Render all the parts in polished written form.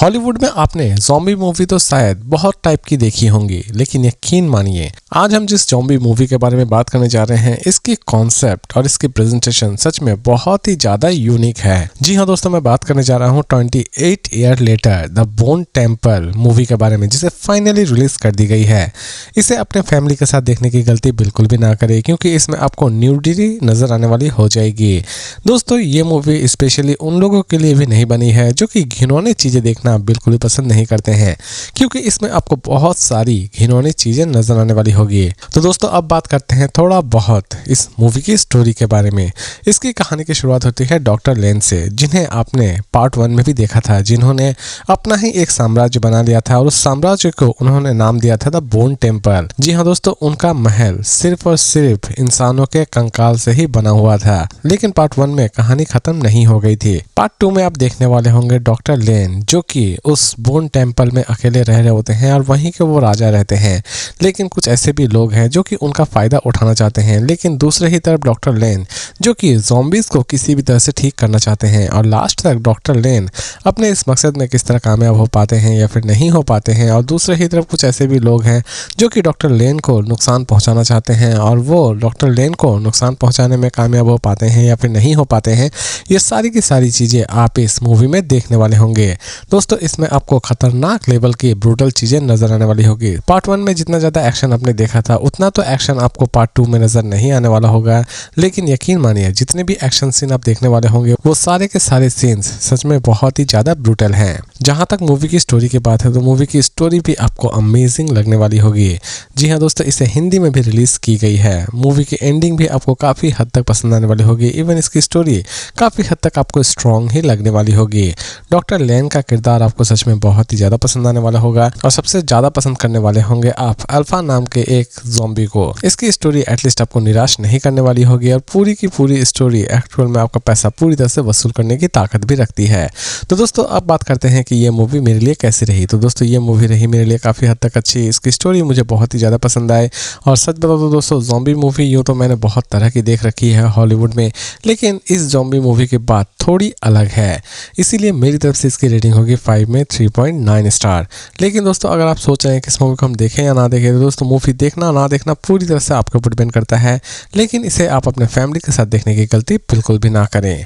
Hollywood में आपने zombie movie तो शायद बहुत टाइप की देखी होंगी, लेकिन यकीन मानिए आज हम जिस ज़ॉम्बी मूवी के बारे में बात करने जा रहे हैं, इसकी कॉन्सेप्ट और इसकी प्रेजेंटेशन सच में बहुत ही ज्यादा यूनिक है। जी हाँ दोस्तों, मैं बात करने जा रहा हूँ 28 year later the bone temple movie के बारे में, जिसे फाइनली रिलीज कर दी गई है। इसे अपने फैमिली के साथ देखने की गलती बिल्कुल भी ना करें, क्योंकि इसमें आपको न्यूडिटी नजर आने वाली हो जाएगी। दोस्तों ये मूवी स्पेशली उन लोगों के लिए भी नहीं बनी है जो कि घिनौनी चीजें देखना बिल्कुल भी पसंद नहीं करते हैं, क्योंकि इसमें आपको बहुत सारी घिनौनी चीजें नजर आने वाली होगी। तो दोस्तों अब बात करते हैं थोड़ा बहुत इस मूवी की स्टोरी के बारे में। इसकी कहानी की शुरुआत होती है डॉक्टर लेन से, जिन्हें आपने पार्ट 1 में भी देखा था, जिन्होंने अपना ही एक साम्राज्य बना लिया था और उस साम्राज्य को उन्होंने नाम दिया था द बोन टेम्पल। जी हाँ दोस्तों, उनका महल सिर्फ और सिर्फ इंसानों के कंकाल से ही बना हुआ था। लेकिन पार्ट 1 में कहानी खत्म नहीं हो गई थी। पार्ट 2 में आप देखने वाले होंगे डॉक्टर लेन, जो कि उस बोन टेम्पल में अकेले रह रहे होते हैं और वहीं के वो राजा रहते हैं। लेकिन कुछ ऐसे भी लोग हैं जो कि उनका फायदा उठाना चाहते हैं। लेकिन दूसरे ही तरफ डॉक्टर लेन, जो कि ज़ॉम्बीज को किसी भी तरह से ठीक करना चाहते हैं। और लास्ट तक डॉक्टर लेन अपने इस मकसद में किस तरह कामयाब हो पाते हैं या फिर नहीं हो पाते हैं। और दूसरे ही तरफ कुछ ऐसे भी लोग हैं जो कि डॉक्टर लेन को नुकसान पहुंचाना चाहते हैं और वो डॉक्टर लेन को नुकसान पहुंचाने में कामयाब हो पाते हैं या फिर नहीं हो पाते हैं। ये सारी की सारी चीज़ें आप इस मूवी में देखने वाले होंगे। दोस्तों इसमें आपको खतरनाक लेवल की ब्रूटल चीजें नजर आने वाली होगी। पार्ट 1 में जितना ज्यादा एक्शन आपने देखा था, उतना तो एक्शन आपको पार्ट 2 में नजर नहीं आने वाला होगा। लेकिन यकीन मानिए जितने भी एक्शन सीन आप देखने वाले होंगे, वो सारे के सारे सीन्स सच में बहुत ही ज्यादा ब्रूटल हैं। जहां तक मूवी की स्टोरी की बात है, तो मूवी की स्टोरी भी आपको अमेजिंग लगने वाली होगी। जी हाँ दोस्तों, इसे हिंदी में भी रिलीज की गई है। मूवी की एंडिंग भी आपको काफी हद तक पसंद आने वाली होगी। इवन इसकी स्टोरी काफी हद तक आपको स्ट्रॉन्ग ही लगने वाली होगी। डॉक्टर लेन का किरदार आपको सच में बहुत ही ज्यादा पसंद आने वाला होगा और सबसे ज्यादा पसंद करने वाले होंगे आप अल्फा नाम के एक ज़ॉम्बी को। इसकी स्टोरी एटलीस्ट आपको निराश नहीं करने वाली होगी और पूरी की पूरी स्टोरी एक्चुअल में आपका पैसा पूरी तरह से वसूल करने की ताकत भी रखती है। तो दोस्तों अब बात करते हैं कि ये मूवी मेरे लिए कैसी रही। तो दोस्तों ये मूवी रही मेरे लिए काफी हद तक अच्छी। इसकी स्टोरी मुझे बहुत ही ज्यादा पसंद आई। और सच बताओ तो दोस्तों, ज़ॉम्बी मूवी यूँ तो मैंने बहुत तरह की देख रखी है हॉलीवुड में, लेकिन इस ज़ॉम्बी मूवी की बात थोड़ी अलग है। इसीलिए मेरी तरफ से इसकी रेटिंग होगी 5 में 3.9 स्टार। लेकिन दोस्तों अगर आप सोच रहे हैं कि इस मूवी को हम देखें या ना देखें, तो दोस्तों मूवी देखना ना देखना पूरी तरह से आपके ऊपर डिपेंड करता है। लेकिन इसे आप अपने फैमिली के साथ देखने की गलती बिल्कुल भी ना करें।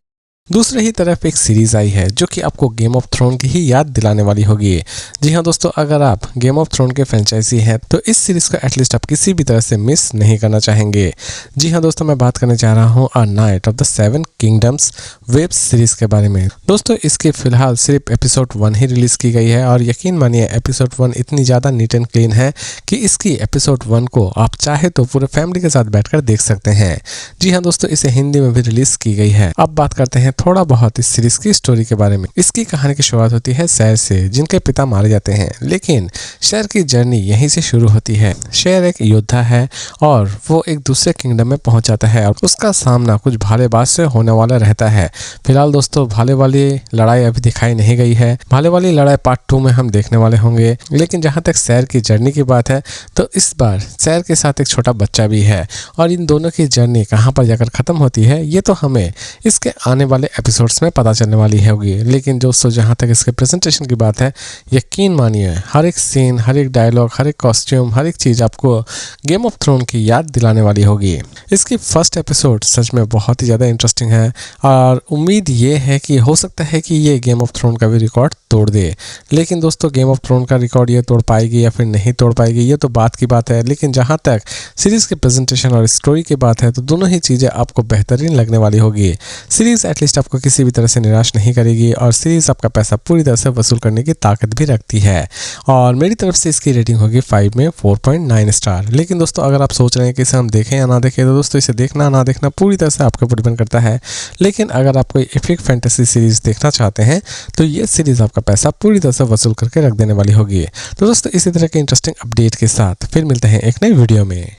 दूसरे ही तरफ एक सीरीज आई है जो कि आपको गेम ऑफ थ्रोन की ही याद दिलाने वाली होगी। जी हाँ दोस्तों, अगर आप गेम ऑफ थ्रोन के फ्रेंचाइजी हैं तो इस सीरीज को एटलीस्ट आप किसी भी तरह से मिस नहीं करना चाहेंगे। जी हाँ दोस्तों, मैं बात करने जा रहा हूँ a night of the 7 kingdoms web series के बारे में। दोस्तों इसकी फिलहाल सिर्फ एपिसोड 1 ही रिलीज की गई है और यकीन मानिए एपिसोड 1 इतनी ज़्यादा नीट एंड क्लीन है कि इसकी एपिसोड 1 को आप चाहे तो पूरे फैमिली के साथ बैठकर देख सकते हैं। जी हाँ दोस्तों, इसे हिंदी में भी रिलीज की गई है। अब बात करते हैं थोड़ा बहुत इस सीरीज की स्टोरी के बारे में। इसकी कहानी की शुरुआत होती है शहर से, जिनके पिता मारे जाते हैं। लेकिन शहर की जर्नी यहीं से शुरू होती है। शहर एक योद्धा है और वो एक दूसरे किंगडम में पहुंच जाता है और उसका सामना कुछ भालेबाज से होने वाला रहता है। फिलहाल दोस्तों भाले वाली लड़ाई अभी दिखाई नहीं गई है। भाले वाली लड़ाई पार्ट 2 में हम देखने वाले होंगे। लेकिन जहां तक शहर की जर्नी की बात है, तो इस बार शहर के साथ एक छोटा बच्चा भी है और इन दोनों की जर्नी कहां पर जाकर खत्म होती है, ये तो हमें इसके आने वाले एपिसोड में पता चलने वाली होगी। लेकिन दोस्तों जहां तक इसके प्रेजेंटेशन की बात है, यकीन मानिए हर एक सीन, हर एक डायलॉग, हर एक कॉस्ट्यूम, हर एक चीज आपको गेम ऑफ थ्रोन की याद दिलाने वाली होगी। इसकी फर्स्ट एपिसोड सच में बहुत ही ज़्यादा इंटरेस्टिंग है और उम्मीद ये है कि हो सकता है कि ये गेम ऑफ थ्रोन का भी रिकॉर्ड तोड़ दे। लेकिन दोस्तों गेम ऑफ थ्रोन का रिकॉर्ड ये तोड़ पाएगी या फिर नहीं तोड़ पाएगी, ये तो बात की बात है। लेकिन जहाँ तक सीरीज के प्रेजेंटेशन और स्टोरी की बात है, तो दोनों ही चीज़ें आपको बेहतरीन लगने वाली होगी। सीरीज एटलीस्ट आपको किसी भी तरह से निराश नहीं करेगी और सीरीज आपका पैसा पूरी तरह से वसूल करने की ताकत भी रखती है। और मेरी तरफ से इसकी रेटिंग होगी 5 में 4.9 स्टार। लेकिन दोस्तों अगर आप सोच रहे हैं कि इसे हम देखें या ना देखें, तो दोस्तों इसे देखना ना देखना पूरी तरह से आपके ऊपर डिपेंड करता है। लेकिन अगर आप कोई एपिक फैंटेसी सीरीज देखना चाहते हैं, तो ये सीरीज आपका पैसा पूरी तरह से वसूल करके रख देने वाली होगी। तो दोस्तों इसी तरह के इंटरेस्टिंग अपडेट के साथ फिर मिलते हैं एक नई वीडियो में।